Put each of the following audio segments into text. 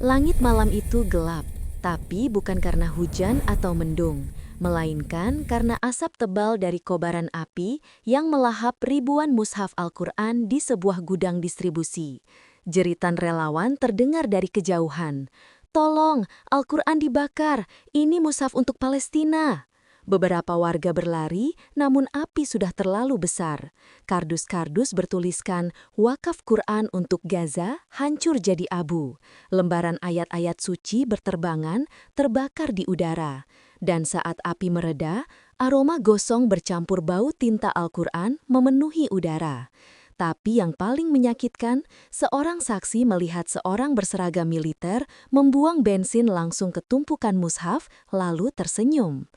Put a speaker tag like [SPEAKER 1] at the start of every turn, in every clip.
[SPEAKER 1] Langit malam itu gelap, tapi bukan karena hujan atau mendung, melainkan karena asap tebal dari kobaran api yang melahap ribuan mushaf Al-Quran di sebuah gudang distribusi. Jeritan relawan terdengar dari kejauhan. "Tolong, Al-Quran dibakar, ini mushaf untuk Palestina." Beberapa warga berlari, namun api sudah terlalu besar. Kardus-kardus bertuliskan, "Wakaf Quran untuk Gaza hancur jadi abu." Lembaran ayat-ayat suci berterbangan, terbakar di udara. Dan saat api mereda, aroma gosong bercampur bau tinta Al-Quran memenuhi udara. Tapi yang paling menyakitkan, seorang saksi melihat seorang berseragam militer membuang bensin langsung ke tumpukan mushaf, lalu tersenyum.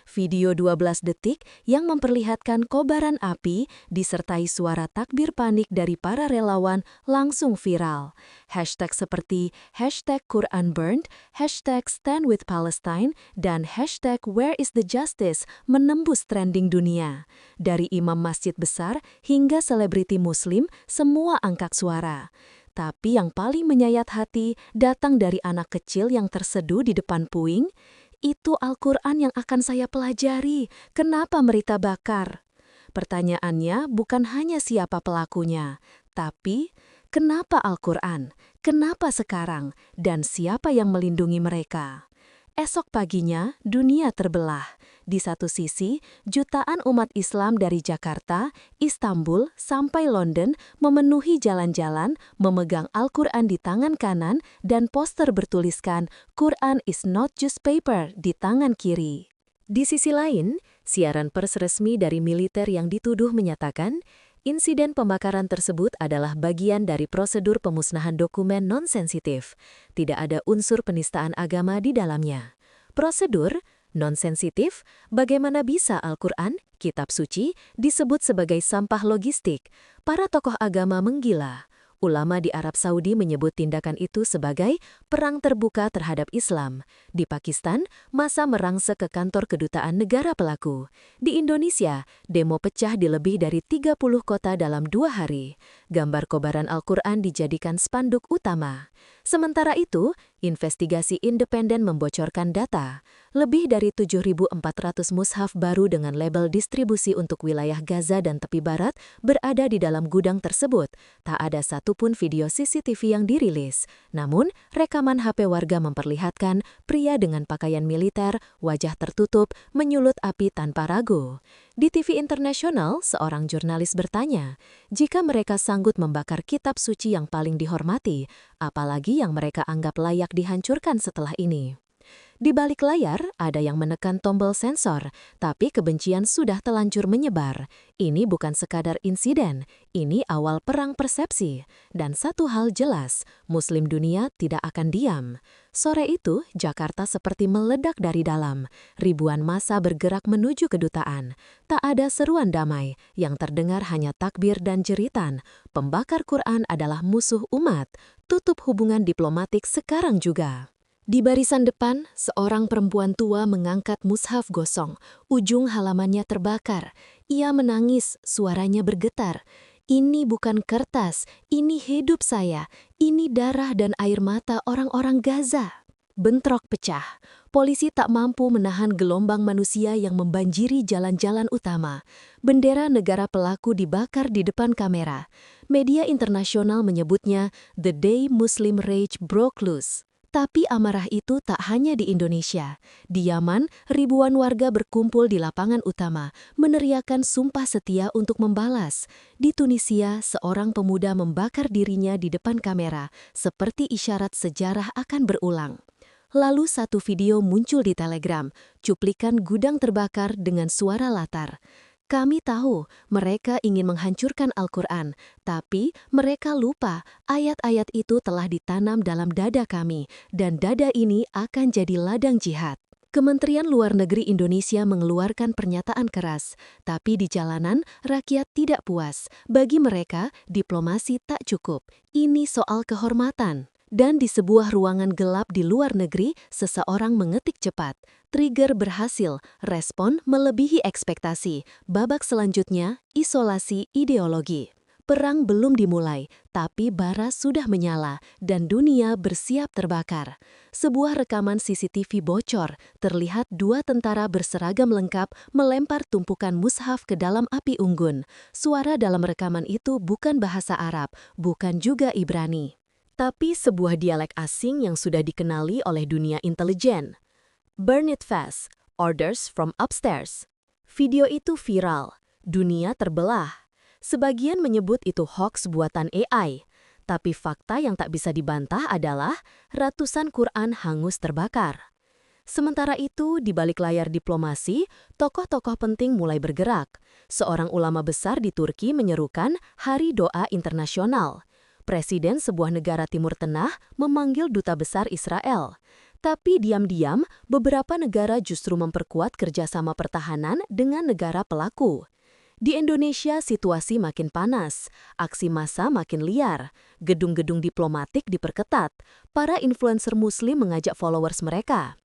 [SPEAKER 1] Video 12 detik yang memperlihatkan kobaran api disertai suara takbir panik dari para relawan langsung viral. Hashtag seperti #QuranBurned, #StandWithPalestine, dan #WhereIsTheJustice menembus trending dunia. Dari imam masjid besar hingga selebriti muslim, semua angkat suara. Tapi yang paling menyayat hati datang dari anak kecil yang terseduh di depan puing. "Itu Al-Quran yang akan saya pelajari, kenapa merita bakar?" Pertanyaannya bukan hanya siapa pelakunya, tapi kenapa Al-Quran, kenapa sekarang, dan siapa yang melindungi mereka. Esok paginya, dunia terbelah. Di satu sisi, jutaan umat Islam dari Jakarta, Istanbul, sampai London memenuhi jalan-jalan, memegang Al-Quran di tangan kanan dan poster bertuliskan "Quran is not just paper" di tangan kiri. Di sisi lain, siaran pers resmi dari militer yang dituduh menyatakan, insiden pembakaran tersebut adalah bagian dari prosedur pemusnahan dokumen non-sensitif. Tidak ada unsur penistaan agama di dalamnya. Prosedur non-sensitif, bagaimana bisa Al-Quran, kitab suci, disebut sebagai sampah logistik? Para tokoh agama menggila. Ulama di Arab Saudi menyebut tindakan itu sebagai perang terbuka terhadap Islam. Di Pakistan, massa merangsek ke kantor kedutaan negara pelaku. Di Indonesia, demo pecah di lebih dari 30 kota dalam 2 hari. Gambar kobaran Al-Quran dijadikan spanduk utama. Sementara itu, investigasi independen membocorkan data. Lebih dari 7.400 mushaf baru dengan label distribusi untuk wilayah Gaza dan tepi barat berada di dalam gudang tersebut. Tak ada satupun video CCTV yang dirilis. Namun, rekaman HP warga memperlihatkan pria dengan pakaian militer, wajah tertutup, menyulut api tanpa ragu. Di TV internasional, seorang jurnalis bertanya, jika mereka sanggup membakar kitab suci yang paling dihormati, apalagi yang mereka anggap layak dihancurkan setelah ini. Di balik layar, ada yang menekan tombol sensor, tapi kebencian sudah telanjur menyebar. Ini bukan sekadar insiden, ini awal perang persepsi. Dan satu hal jelas, Muslim dunia tidak akan diam. Sore itu, Jakarta seperti meledak dari dalam. Ribuan massa bergerak menuju kedutaan. Tak ada seruan damai, yang terdengar hanya takbir dan jeritan. Pembakar Quran adalah musuh umat, tutup hubungan diplomatik sekarang juga. Di barisan depan, seorang perempuan tua mengangkat mushaf gosong. Ujung halamannya terbakar. Ia menangis, suaranya bergetar. "Ini bukan kertas, ini hidup saya. Ini darah dan air mata orang-orang Gaza." Bentrok pecah. Polisi tak mampu menahan gelombang manusia yang membanjiri jalan-jalan utama. Bendera negara pelaku dibakar di depan kamera. Media internasional menyebutnya "The Day Muslim Rage Broke Loose." Tapi amarah itu tak hanya di Indonesia. Di Yaman, ribuan warga berkumpul di lapangan utama, meneriakan sumpah setia untuk membalas. Di Tunisia, seorang pemuda membakar dirinya di depan kamera, seperti isyarat sejarah akan berulang. Lalu satu video muncul di Telegram, cuplikan gudang terbakar dengan suara latar. "Kami tahu mereka ingin menghancurkan Al-Quran, tapi mereka lupa ayat-ayat itu telah ditanam dalam dada kami, dan dada ini akan jadi ladang jihad." Kementerian Luar Negeri Indonesia mengeluarkan pernyataan keras, tapi di jalanan rakyat tidak puas. Bagi mereka, diplomasi tak cukup. Ini soal kehormatan. Dan di sebuah ruangan gelap di luar negeri, seseorang mengetik cepat. Trigger berhasil, respon melebihi ekspektasi. Babak selanjutnya, isolasi ideologi. Perang belum dimulai, tapi bara sudah menyala dan dunia bersiap terbakar. Sebuah rekaman CCTV bocor, terlihat dua tentara berseragam lengkap melempar tumpukan mushaf ke dalam api unggun. Suara dalam rekaman itu bukan bahasa Arab, bukan juga Ibrani, tapi sebuah dialek asing yang sudah dikenali oleh dunia intelijen. Burn it fast, orders from upstairs. Video itu viral, dunia terbelah. Sebagian menyebut itu hoaks buatan AI, tapi fakta yang tak bisa dibantah adalah ratusan Quran hangus terbakar. Sementara itu, di balik layar diplomasi, tokoh-tokoh penting mulai bergerak. Seorang ulama besar di Turki menyerukan Hari Doa Internasional. Presiden sebuah negara Timur Tengah memanggil duta besar Israel. Tapi diam-diam, beberapa negara justru memperkuat kerjasama pertahanan dengan negara pelaku. Di Indonesia, situasi makin panas, aksi massa makin liar, gedung-gedung diplomatik diperketat, para influencer Muslim mengajak followers mereka.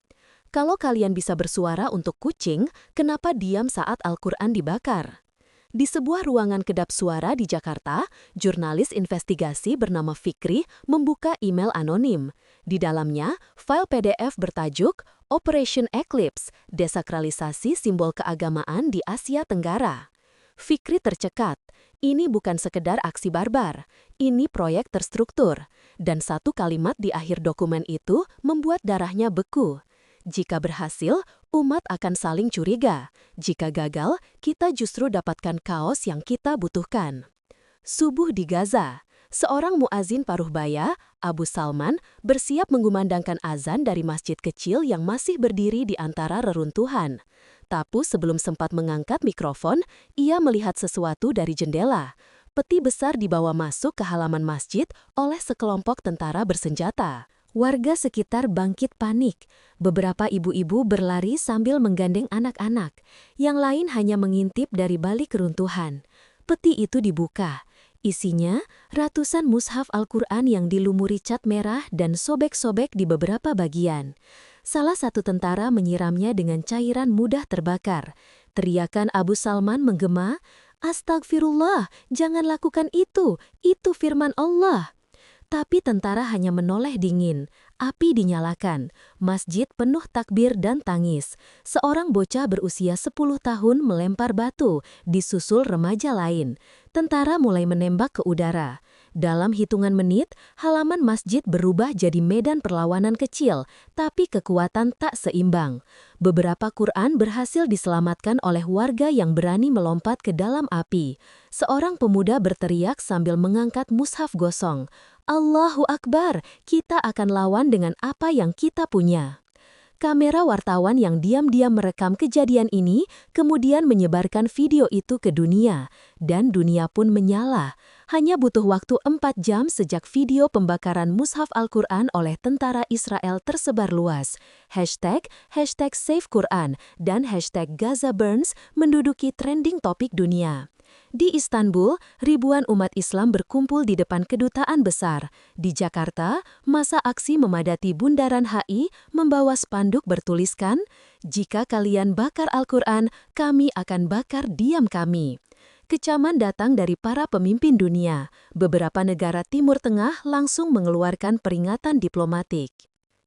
[SPEAKER 1] Kalau kalian bisa bersuara untuk kucing, kenapa diam saat Al-Quran dibakar? Di sebuah ruangan kedap suara di Jakarta, jurnalis investigasi bernama Fikri membuka email anonim. Di dalamnya, file PDF bertajuk Operation Eclipse, Desakralisasi Simbol Keagamaan di Asia Tenggara. Fikri tercekat, ini bukan sekedar aksi barbar, ini proyek terstruktur. Dan satu kalimat di akhir dokumen itu membuat darahnya beku. Jika berhasil, umat akan saling curiga. Jika gagal, kita justru dapatkan kaos yang kita butuhkan. Subuh di Gaza. Seorang muazin paruh baya, Abu Salman, bersiap mengumandangkan azan dari masjid kecil yang masih berdiri di antara reruntuhan. Tapi sebelum sempat mengangkat mikrofon, ia melihat sesuatu dari jendela. Peti besar dibawa masuk ke halaman masjid oleh sekelompok tentara bersenjata. Warga sekitar bangkit panik. Beberapa ibu-ibu berlari sambil menggandeng anak-anak. Yang lain hanya mengintip dari balik keruntuhan. Peti itu dibuka. Isinya, ratusan mushaf Al-Quran yang dilumuri cat merah dan sobek-sobek di beberapa bagian. Salah satu tentara menyiramnya dengan cairan mudah terbakar. Teriakan Abu Salman menggema, "Astagfirullah, jangan lakukan itu firman Allah." Tapi tentara hanya menoleh dingin. Api dinyalakan. Masjid penuh takbir dan tangis. Seorang bocah berusia 10 tahun melempar batu, disusul remaja lain. Tentara mulai menembak ke udara. Dalam hitungan menit, halaman masjid berubah jadi medan perlawanan kecil, tapi kekuatan tak seimbang. Beberapa Quran berhasil diselamatkan oleh warga yang berani melompat ke dalam api. Seorang pemuda berteriak sambil mengangkat mushaf gosong. Allahu Akbar, kita akan lawan dengan apa yang kita punya. Kamera wartawan yang diam-diam merekam kejadian ini kemudian menyebarkan video itu ke dunia. Dan dunia pun menyala. Hanya butuh waktu 4 jam sejak video pembakaran mushaf Al-Quran oleh tentara Israel tersebar luas. Hashtag Save Quran dan hashtag Gaza Burns menduduki trending topik dunia. Di Istanbul, ribuan umat Islam berkumpul di depan kedutaan besar. Di Jakarta, masa aksi memadati Bundaran HI membawa spanduk bertuliskan, "Jika kalian bakar Al-Quran, kami akan bakar diam kami." Kecaman datang dari para pemimpin dunia. Beberapa negara Timur Tengah langsung mengeluarkan peringatan diplomatik.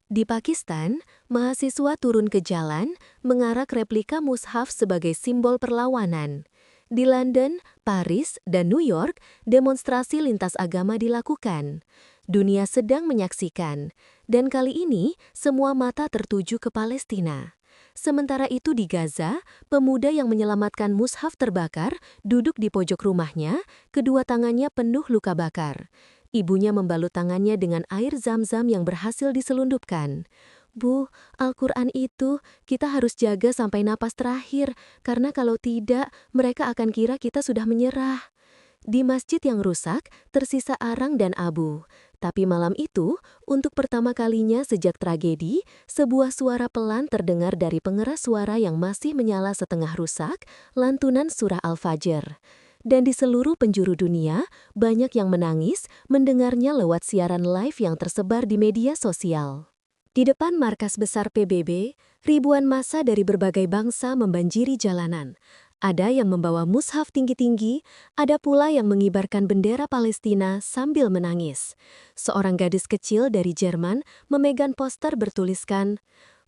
[SPEAKER 1] Di Pakistan, mahasiswa turun ke jalan mengarak replika mushaf sebagai simbol perlawanan. Di London, Paris, dan New York, demonstrasi lintas agama dilakukan. Dunia sedang menyaksikan, dan kali ini semua mata tertuju ke Palestina. Sementara itu di Gaza, pemuda yang menyelamatkan mushaf terbakar duduk di pojok rumahnya, kedua tangannya penuh luka bakar. Ibunya membalut tangannya dengan air zam-zam yang berhasil diselundupkan. "Bu, Al-Quran itu kita harus jaga sampai napas terakhir, karena kalau tidak, mereka akan kira kita sudah menyerah." Di masjid yang rusak, tersisa arang dan abu. Tapi malam itu, untuk pertama kalinya sejak tragedi, sebuah suara pelan terdengar dari pengeras suara yang masih menyala setengah rusak, lantunan surah Al-Fajr. Dan di seluruh penjuru dunia, banyak yang menangis mendengarnya lewat siaran live yang tersebar di media sosial. Di depan markas besar PBB, ribuan massa dari berbagai bangsa membanjiri jalanan. Ada yang membawa mushaf tinggi-tinggi, ada pula yang mengibarkan bendera Palestina sambil menangis. Seorang gadis kecil dari Jerman memegang poster bertuliskan,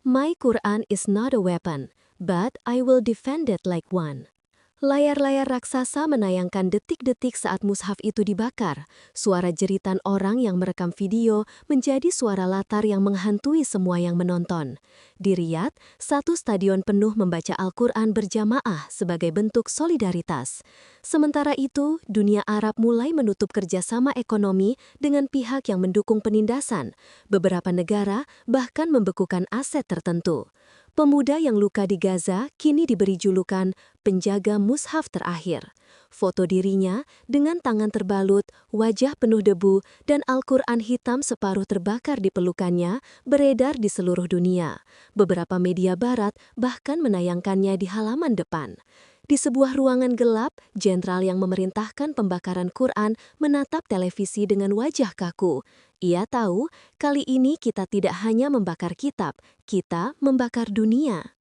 [SPEAKER 1] "My Quran is not a weapon, but I will defend it like one." Layar-layar raksasa menayangkan detik-detik saat mushaf itu dibakar. Suara jeritan orang yang merekam video menjadi suara latar yang menghantui semua yang menonton. Di Riyadh, satu stadion penuh membaca Al-Quran berjamaah sebagai bentuk solidaritas. Sementara itu, dunia Arab mulai menutup kerjasama ekonomi dengan pihak yang mendukung penindasan. Beberapa negara bahkan membekukan aset tertentu. Pemuda yang luka di Gaza kini diberi julukan penjaga mushaf terakhir. Foto dirinya dengan tangan terbalut, wajah penuh debu, dan Al-Quran hitam separuh terbakar di pelukannya beredar di seluruh dunia. Beberapa media barat bahkan menayangkannya di halaman depan. Di sebuah ruangan gelap, jenderal yang memerintahkan pembakaran Quran menatap televisi dengan wajah kaku. Ia tahu, kali ini kita tidak hanya membakar kitab, kita membakar dunia.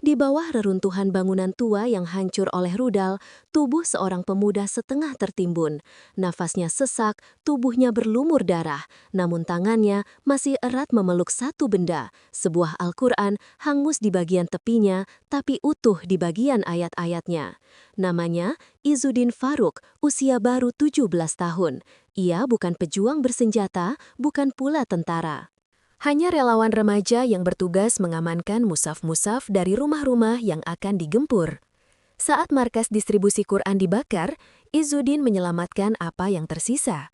[SPEAKER 1] Di bawah reruntuhan bangunan tua yang hancur oleh rudal, tubuh seorang pemuda setengah tertimbun. Nafasnya sesak, tubuhnya berlumur darah, namun tangannya masih erat memeluk satu benda. Sebuah Al-Quran hangus di bagian tepinya, tapi utuh di bagian ayat-ayatnya. Namanya Izzuddin Faruk, usia baru 17 tahun. Ia bukan pejuang bersenjata, bukan pula tentara. Hanya relawan remaja yang bertugas mengamankan mushaf-mushaf dari rumah-rumah yang akan digempur. Saat markas distribusi Quran dibakar, Izzuddin menyelamatkan apa yang tersisa.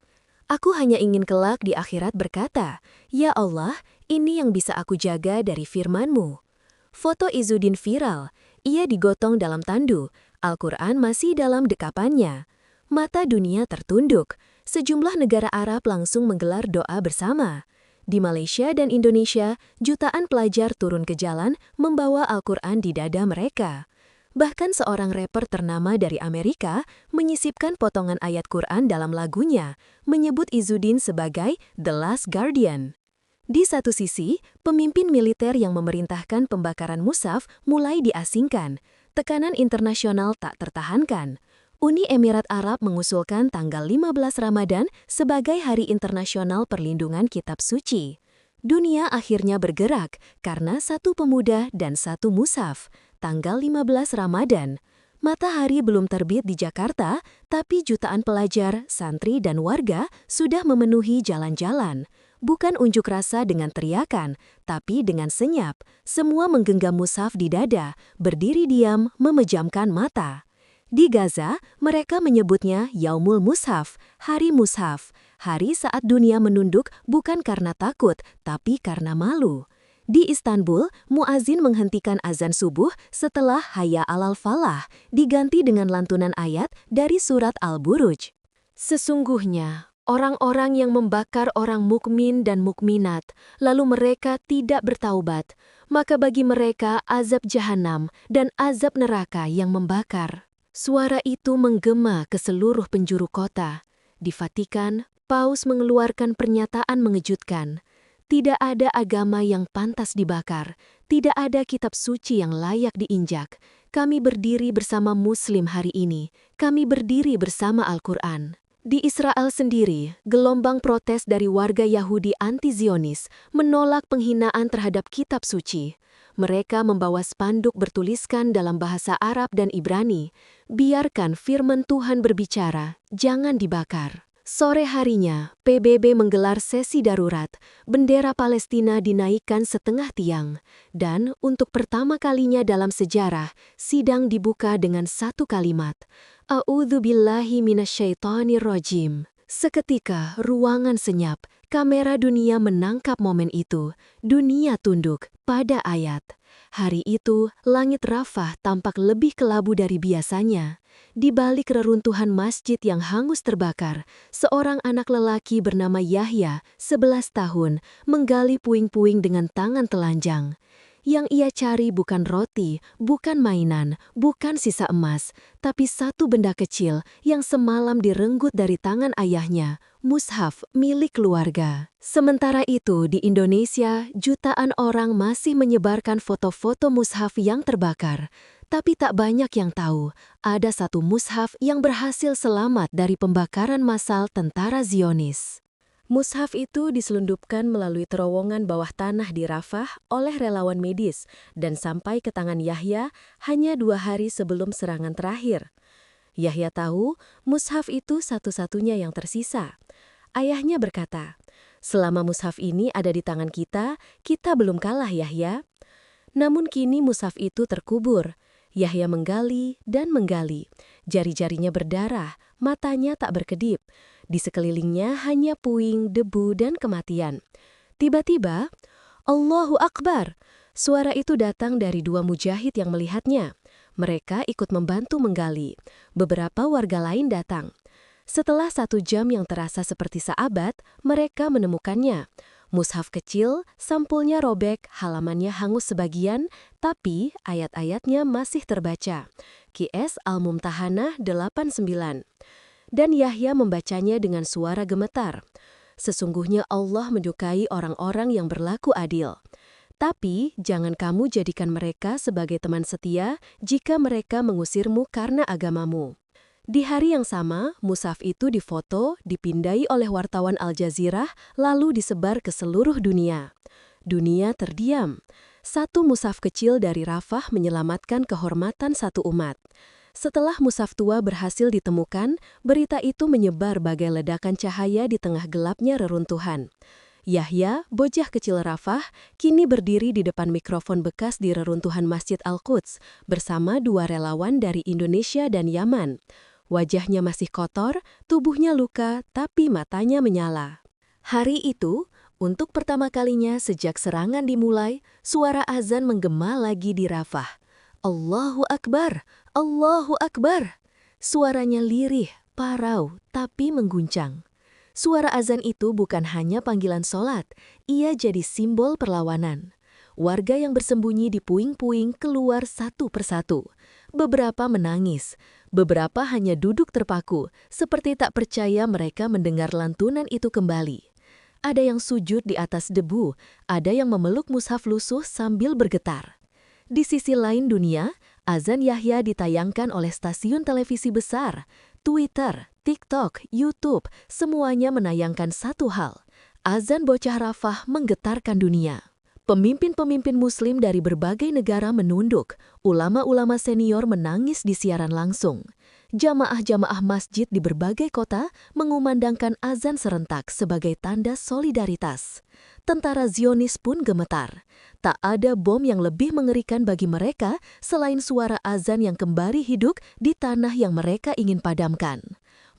[SPEAKER 1] Aku hanya ingin kelak di akhirat berkata, "Ya Allah, ini yang bisa aku jaga dari firman-Mu." Foto Izzuddin viral. Ia digotong dalam tandu. Al-Quran masih dalam dekapannya. Mata dunia tertunduk. Sejumlah negara Arab langsung menggelar doa bersama. Di Malaysia dan Indonesia, jutaan pelajar turun ke jalan membawa Al-Quran di dada mereka. Bahkan seorang rapper ternama dari Amerika menyisipkan potongan ayat Quran dalam lagunya, menyebut Izzuddin sebagai The Last Guardian. Di satu sisi, pemimpin militer yang memerintahkan pembakaran mushaf mulai diasingkan. Tekanan internasional tak tertahankan. Uni Emirat Arab mengusulkan tanggal 15 Ramadan sebagai Hari Internasional Perlindungan Kitab Suci. Dunia akhirnya bergerak karena satu pemuda dan satu mushaf. Tanggal 15 Ramadan. Matahari belum terbit di Jakarta, tapi jutaan pelajar, santri, dan warga sudah memenuhi jalan-jalan. Bukan unjuk rasa dengan teriakan, tapi dengan senyap. Semua menggenggam mushaf di dada, berdiri diam, memejamkan mata. Di Gaza, mereka menyebutnya Yaumul Mushaf, Hari Mushaf, hari saat dunia menunduk bukan karena takut, tapi karena malu. Di Istanbul, muazin menghentikan azan subuh setelah Hayya 'alal falah, diganti dengan lantunan ayat dari surat Al-Buruj. Sesungguhnya, orang-orang yang membakar orang mukmin dan mukminat, lalu mereka tidak bertaubat, maka bagi mereka azab jahanam dan azab neraka yang membakar. Suara itu menggema ke seluruh penjuru kota. Di Vatikan, Paus mengeluarkan pernyataan mengejutkan. Tidak ada agama yang pantas dibakar. Tidak ada kitab suci yang layak diinjak. Kami berdiri bersama Muslim hari ini. Kami berdiri bersama Al-Quran. Di Israel sendiri, gelombang protes dari warga Yahudi anti-Zionis menolak penghinaan terhadap kitab suci. Mereka membawa spanduk bertuliskan dalam bahasa Arab dan Ibrani, "Biarkan firman Tuhan berbicara, jangan dibakar." Sore harinya, PBB menggelar sesi darurat, bendera Palestina dinaikkan setengah tiang, dan untuk pertama kalinya dalam sejarah, sidang dibuka dengan satu kalimat, "A'udzubillahi minasyaitonir rajim." Seketika, ruangan senyap, kamera dunia menangkap momen itu, dunia tunduk pada ayat. Hari itu, langit Rafah tampak lebih kelabu dari biasanya. Di balik reruntuhan masjid yang hangus terbakar, seorang anak lelaki bernama Yahya, 11 tahun, menggali puing-puing dengan tangan telanjang. Yang ia cari bukan roti, bukan mainan, bukan sisa emas, tapi satu benda kecil yang semalam direnggut dari tangan ayahnya, mushaf milik keluarga. Sementara itu, di Indonesia, jutaan orang masih menyebarkan foto-foto mushaf yang terbakar. Tapi tak banyak yang tahu, ada satu mushaf yang berhasil selamat dari pembakaran massal tentara Zionis. Mushaf itu diselundupkan melalui terowongan bawah tanah di Rafah oleh relawan medis dan sampai ke tangan Yahya hanya 2 hari sebelum serangan terakhir. Yahya tahu mushaf itu satu-satunya yang tersisa. Ayahnya berkata, "Selama mushaf ini ada di tangan kita belum kalah Yahya." Namun kini mushaf itu terkubur. Yahya menggali dan menggali. Jari-jarinya berdarah, matanya tak berkedip. Di sekelilingnya hanya puing, debu, dan kematian. Tiba-tiba, Allahu Akbar! Suara itu datang dari 2 mujahid yang melihatnya. Mereka ikut membantu menggali. Beberapa warga lain datang. Setelah 1 jam yang terasa seperti seabad, mereka menemukannya. Mushaf kecil, sampulnya robek, halamannya hangus sebagian, tapi ayat-ayatnya masih terbaca. QS Al-Mumtahanah 89. Dan Yahya membacanya dengan suara gemetar. Sesungguhnya Allah menyukai orang-orang yang berlaku adil. Tapi jangan kamu jadikan mereka sebagai teman setia jika mereka mengusirmu karena agamamu. Di hari yang sama, mushaf itu difoto, dipindai oleh wartawan Al Jazeera, lalu disebar ke seluruh dunia. Dunia terdiam. 1 mushaf kecil dari Rafah menyelamatkan kehormatan satu umat. Setelah mushaf tua berhasil ditemukan, berita itu menyebar bagai ledakan cahaya di tengah gelapnya reruntuhan. Yahya, bocah kecil Rafah, kini berdiri di depan mikrofon bekas di reruntuhan Masjid Al-Quds bersama 2 relawan dari Indonesia dan Yaman. Wajahnya masih kotor, tubuhnya luka, tapi matanya menyala. Hari itu, untuk pertama kalinya sejak serangan dimulai, suara azan menggema lagi di Rafah. Allahu Akbar! Allahu Akbar! Suaranya lirih, parau, tapi mengguncang. Suara azan itu bukan hanya panggilan sholat, ia jadi simbol perlawanan. Warga yang bersembunyi di puing-puing keluar satu persatu. Beberapa menangis, beberapa hanya duduk terpaku, seperti tak percaya mereka mendengar lantunan itu kembali. Ada yang sujud di atas debu, ada yang memeluk mushaf lusuh sambil bergetar. Di sisi lain dunia, azan Yahya ditayangkan oleh stasiun televisi besar. Twitter, TikTok, YouTube, semuanya menayangkan satu hal. Azan bocah Rafah menggetarkan dunia. Pemimpin-pemimpin Muslim dari berbagai negara menunduk, ulama-ulama senior menangis di siaran langsung. Jamaah-jamaah masjid di berbagai kota mengumandangkan azan serentak sebagai tanda solidaritas. Tentara Zionis pun gemetar. Tak ada bom yang lebih mengerikan bagi mereka selain suara azan yang kembali hidup di tanah yang mereka ingin padamkan.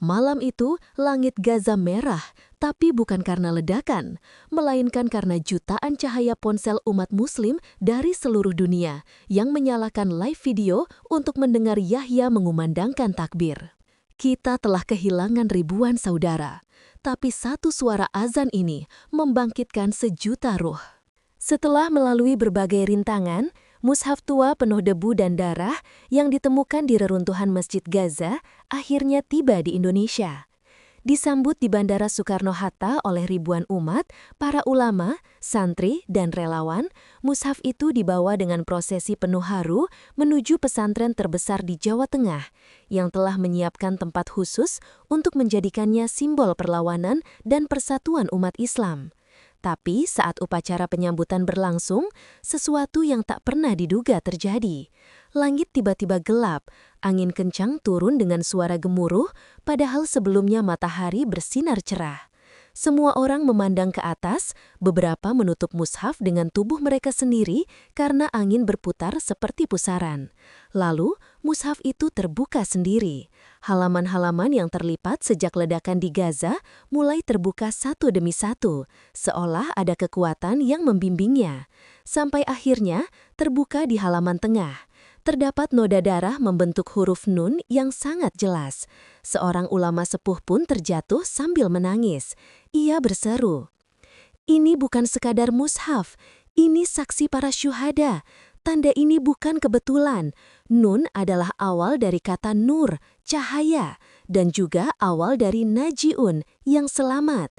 [SPEAKER 1] Malam itu, langit Gaza merah, tapi bukan karena ledakan, melainkan karena jutaan cahaya ponsel umat Muslim dari seluruh dunia yang menyalakan live video untuk mendengar Yahya mengumandangkan takbir. Kita telah kehilangan ribuan saudara, tapi satu suara azan ini membangkitkan sejuta ruh. Setelah melalui berbagai rintangan, mushaf tua penuh debu dan darah yang ditemukan di reruntuhan Masjid Gaza akhirnya tiba di Indonesia. Disambut di Bandara Soekarno-Hatta oleh ribuan umat, para ulama, santri, dan relawan, mushaf itu dibawa dengan prosesi penuh haru menuju pesantren terbesar di Jawa Tengah, yang telah menyiapkan tempat khusus untuk menjadikannya simbol perlawanan dan persatuan umat Islam. Tapi saat upacara penyambutan berlangsung, sesuatu yang tak pernah diduga terjadi. Langit tiba-tiba gelap, angin kencang turun dengan suara gemuruh, padahal sebelumnya matahari bersinar cerah. Semua orang memandang ke atas, beberapa menutup mushaf dengan tubuh mereka sendiri karena angin berputar seperti pusaran. Lalu, mushaf itu terbuka sendiri. Halaman-halaman yang terlipat sejak ledakan di Gaza mulai terbuka satu demi satu, seolah ada kekuatan yang membimbingnya. Sampai akhirnya terbuka di halaman tengah. Terdapat noda darah membentuk huruf Nun yang sangat jelas. Seorang ulama sepuh pun terjatuh sambil menangis. Ia berseru, "Ini bukan sekadar mushaf, ini saksi para syuhada. Tanda ini bukan kebetulan. Nun adalah awal dari kata nur, cahaya, dan juga awal dari najiun, yang selamat."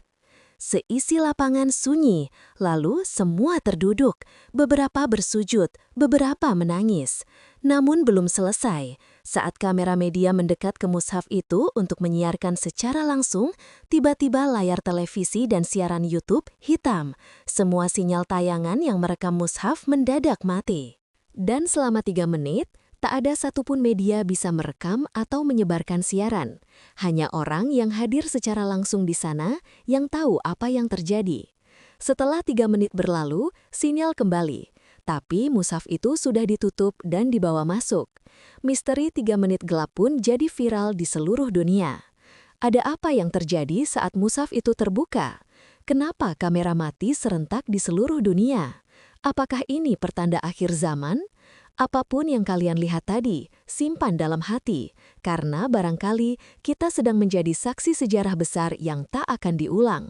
[SPEAKER 1] Seisi lapangan sunyi, lalu semua terduduk, beberapa bersujud, beberapa menangis. Namun belum selesai. Saat kamera media mendekat ke mushaf itu untuk menyiarkan secara langsung, tiba-tiba layar televisi dan siaran YouTube hitam. Semua sinyal tayangan yang merekam mushaf mendadak mati. Dan selama 3 menit, tak ada satupun media bisa merekam atau menyebarkan siaran. Hanya orang yang hadir secara langsung di sana yang tahu apa yang terjadi. Setelah 3 menit berlalu, sinyal kembali. Tapi mushaf itu sudah ditutup dan dibawa masuk. Misteri 3 menit gelap pun jadi viral di seluruh dunia. Ada apa yang terjadi saat mushaf itu terbuka? Kenapa kamera mati serentak di seluruh dunia? Apakah ini pertanda akhir zaman? Apapun yang kalian lihat tadi, simpan dalam hati, karena barangkali kita sedang menjadi saksi sejarah besar yang tak akan diulang.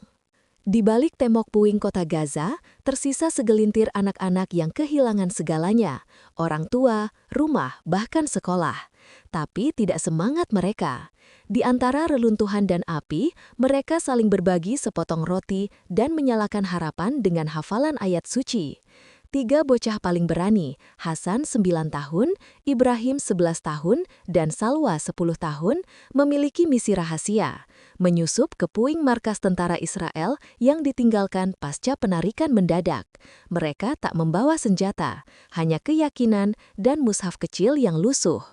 [SPEAKER 1] Di balik tembok puing kota Gaza, tersisa segelintir anak-anak yang kehilangan segalanya, orang tua, rumah, bahkan sekolah. Tapi tidak semangat mereka. Di antara reluntuhan dan api, mereka saling berbagi sepotong roti dan menyalakan harapan dengan hafalan ayat suci. 3 bocah paling berani, Hasan 9 tahun, Ibrahim 11 tahun, dan Salwa 10 tahun, memiliki misi rahasia, menyusup ke puing markas tentara Israel yang ditinggalkan pasca penarikan mendadak. Mereka tak membawa senjata, hanya keyakinan dan mushaf kecil yang lusuh.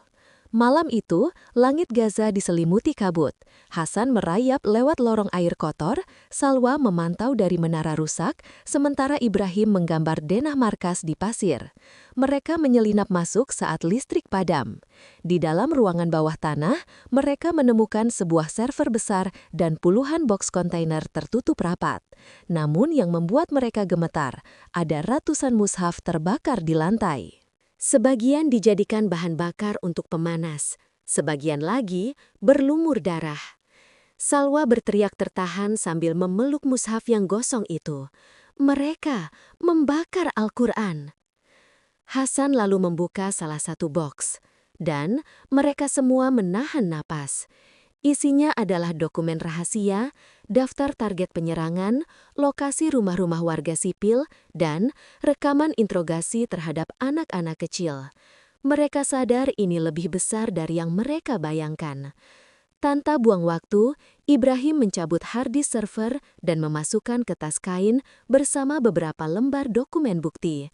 [SPEAKER 1] Malam itu, langit Gaza diselimuti kabut. Hasan merayap lewat lorong air kotor, Salwa memantau dari menara rusak, sementara Ibrahim menggambar denah markas di pasir. Mereka menyelinap masuk saat listrik padam. Di dalam ruangan bawah tanah, mereka menemukan sebuah server besar dan puluhan boks kontainer tertutup rapat. Namun yang membuat mereka gemetar, ada ratusan mushaf terbakar di lantai. Sebagian dijadikan bahan bakar untuk pemanas, sebagian lagi berlumur darah. Salwa berteriak tertahan sambil memeluk mushaf yang gosong itu. Mereka membakar Al-Quran. Hasan lalu membuka salah satu boks, dan mereka semua menahan napas. Isinya adalah dokumen rahasia, daftar target penyerangan, lokasi rumah-rumah warga sipil, dan rekaman interogasi terhadap anak-anak kecil. Mereka sadar ini lebih besar dari yang mereka bayangkan. Tanpa buang waktu, Ibrahim mencabut harddisk server dan memasukkan ke tas kain bersama beberapa lembar dokumen bukti.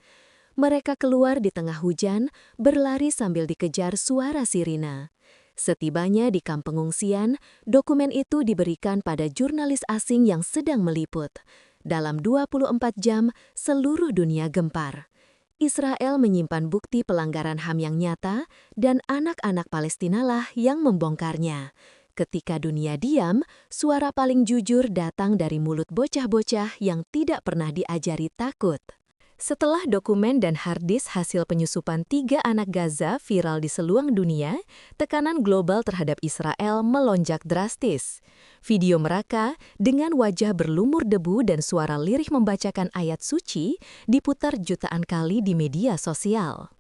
[SPEAKER 1] Mereka keluar di tengah hujan, berlari sambil dikejar suara sirine. Setibanya di kamp pengungsian, dokumen itu diberikan pada jurnalis asing yang sedang meliput. Dalam 24 jam, seluruh dunia gempar. Israel menyimpan bukti pelanggaran HAM yang nyata, dan anak-anak Palestinalah yang membongkarnya. Ketika dunia diam, suara paling jujur datang dari mulut bocah-bocah yang tidak pernah diajari takut. Setelah dokumen dan harddisk hasil penyusupan 3 anak Gaza viral di seluruh dunia, tekanan global terhadap Israel melonjak drastis. Video mereka dengan wajah berlumur debu dan suara lirih membacakan ayat suci diputar jutaan kali di media sosial.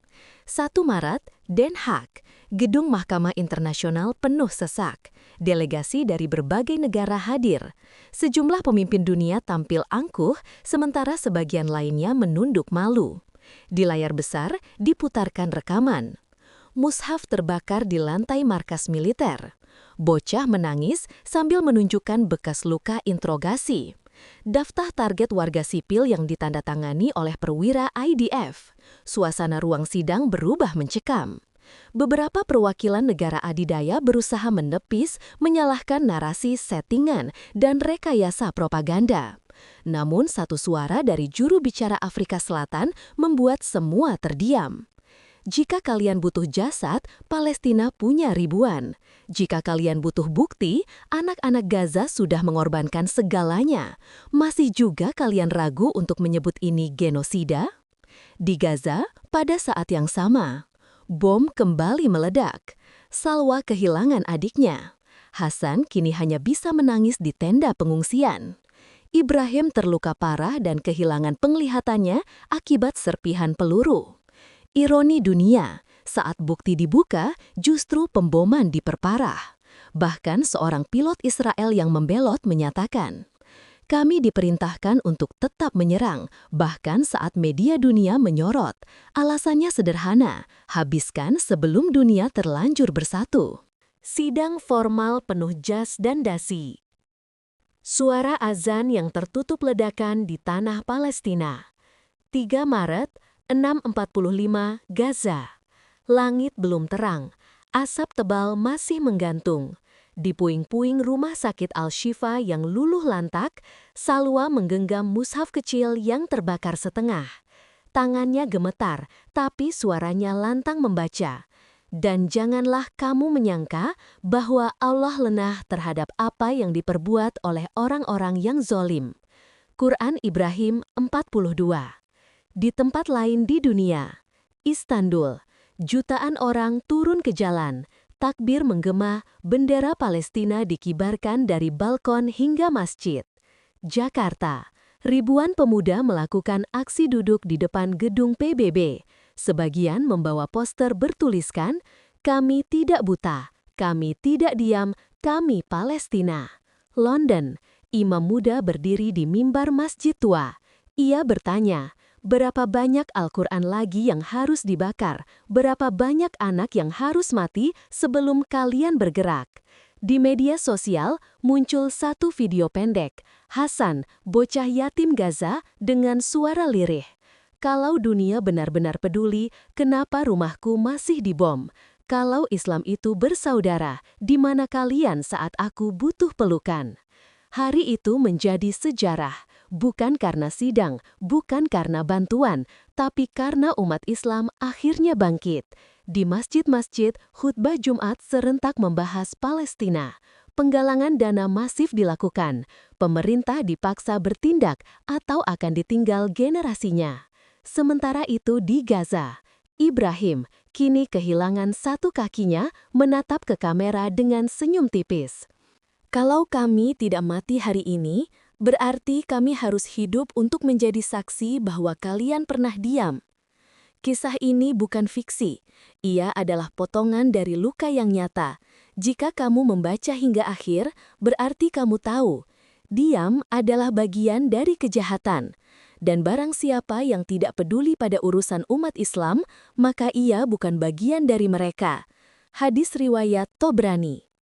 [SPEAKER 1] 1 Maret, Den Haag, gedung Mahkamah Internasional penuh sesak. Delegasi dari berbagai negara hadir. Sejumlah pemimpin dunia tampil angkuh, sementara sebagian lainnya menunduk malu. Di layar besar diputarkan rekaman. Mushaf terbakar di lantai markas militer. Bocah menangis sambil menunjukkan bekas luka interogasi. Daftar target warga sipil yang ditandatangani oleh perwira IDF. Suasana ruang sidang berubah mencekam. Beberapa perwakilan negara adidaya berusaha menepis, menyalahkan narasi settingan dan rekayasa propaganda. Namun satu suara dari juru bicara Afrika Selatan membuat semua terdiam. Jika kalian butuh jasad, Palestina punya ribuan. Jika kalian butuh bukti, anak-anak Gaza sudah mengorbankan segalanya. Masih juga kalian ragu untuk menyebut ini genosida? Di Gaza, pada saat yang sama, bom kembali meledak. Salwa kehilangan adiknya. Hasan kini hanya bisa menangis di tenda pengungsian. Ibrahim terluka parah dan kehilangan penglihatannya akibat serpihan peluru. Ironi dunia, saat bukti dibuka, justru pemboman diperparah. Bahkan seorang pilot Israel yang membelot menyatakan, Kami diperintahkan untuk tetap menyerang, bahkan saat media dunia menyorot. Alasannya sederhana, habiskan sebelum dunia terlanjur bersatu. Sidang formal penuh jas dan dasi. Suara azan yang tertutup ledakan di tanah Palestina. 3 Maret, 6.45, Gaza. Langit belum terang, asap tebal masih menggantung. Di puing-puing rumah sakit Al-Shifa yang luluh lantak, Salwa menggenggam mushaf kecil yang terbakar setengah. Tangannya gemetar, tapi suaranya lantang membaca. Dan janganlah kamu menyangka bahwa Allah lengah terhadap apa yang diperbuat oleh orang-orang yang zolim. Quran Ibrahim 42. Di tempat lain di dunia, Istanbul, jutaan orang turun ke jalan, takbir menggema, bendera Palestina dikibarkan dari balkon hingga masjid. Jakarta, ribuan pemuda melakukan aksi duduk di depan gedung PBB. Sebagian membawa poster bertuliskan, "Kami tidak buta, kami tidak diam, kami Palestina." London, imam muda berdiri di mimbar masjid tua. Ia bertanya, berapa banyak Al-Quran lagi yang harus dibakar? Berapa banyak anak yang harus mati sebelum kalian bergerak? Di media sosial muncul satu video pendek, Hasan, bocah yatim Gaza dengan suara lirih. Kalau dunia benar-benar peduli, kenapa rumahku masih dibom? Kalau Islam itu bersaudara, di mana kalian saat aku butuh pelukan? Hari itu menjadi sejarah, bukan karena sidang, bukan karena bantuan, tapi karena umat Islam akhirnya bangkit. Di masjid-masjid, khutbah Jumat serentak membahas Palestina. Penggalangan dana masif dilakukan. Pemerintah dipaksa bertindak atau akan ditinggal generasinya. Sementara itu di Gaza, Ibrahim kini kehilangan satu kakinya menatap ke kamera dengan senyum tipis. Kalau kami tidak mati hari ini, berarti kami harus hidup untuk menjadi saksi bahwa kalian pernah diam. Kisah ini bukan fiksi, ia adalah potongan dari luka yang nyata. Jika kamu membaca hingga akhir, berarti kamu tahu, diam adalah bagian dari kejahatan. Dan barang siapa yang tidak peduli pada urusan umat Islam, maka ia bukan bagian dari mereka. Hadis riwayat Tobrani.